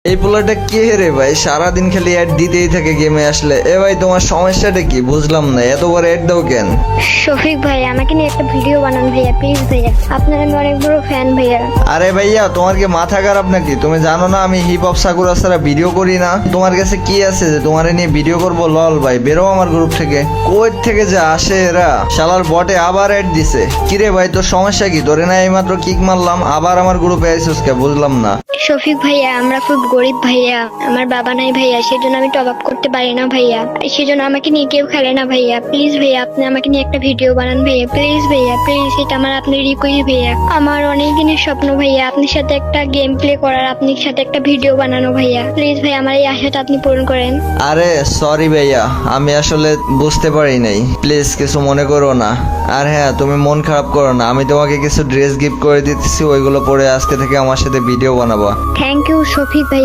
এই পোলাটা কে রে ভাই, সারাদিন খালি অ্যাড দিতেই থাকে গেমে আসলে। এ ভাই তোমার সমস্যাটা কি বুঝলাম না, এতবার অ্যাড দাও কেন? শফিক ভাই, আমাকে নিয়ে একটা ভিডিও বানান ভাইয়া, প্লিজ ভাইয়া, আপনার আমি অনেক বড় ফ্যান ভাইয়া। আরে ভাইয়া তোমার কি মাথা খারাপ নাকি? তুমি জানো না আমি হিপ হপ সাকুরা ছাড়া ভিডিও করি না? তোমার কাছে কি আছে যে তোমার নিয়ে ভিডিও করবো? লল ভাই বেরো আমার গ্রুপ থেকে। কই থেকে যে আসে এরা, শালার বটে আবার অ্যাড দিছে। কিরে ভাই তোর সমস্যা কি? তোরে না এইমাত্র কিক মারলাম, আবার আমার গ্রুপে আইসুস কে? বুঝলাম না। শফিক ভাইয়া, আমরা খুব গরিব ভাইয়া, আমার বাবা নাই ভাইয়া, সেজন্য আমি টপ আপ করতে পারি না ভাইয়া, সেজন্য আমাকে নিয়ে কেউ খেলে না ভাইয়া। প্লিজ ভাইয়া, আপনি আমাকে নিয়ে একটা ভিডিও বানান ভাইয়া, প্লিজ ভাইয়া, প্লিজ, এটা আমার আপনার রিকোয়েস্ট ভাইয়া। আমার অনেক দিনের স্বপ্ন ভাইয়া আপনার সাথে একটা গেম প্লে করার, আপনার সাথে একটা ভিডিও বানানো ভাইয়া। প্লিজ ভাই, আমার এই আশাটা আপনি পূরণ করেন। আরে সরি ভাইয়া, আমি আসলে বুঝতে পারি নাই, প্লিজ কিছু মনে করো না। আর হ্যাঁ, তুমি মন খারাপ করো না, আমি তোমাকে কিছু ড্রেস গিফট করে দিতেছি, ওইগুলো পরে আজকে থেকে আমার সাথে ভিডিও বানাবো। থ্যাংক ইউ শফিক ভাই।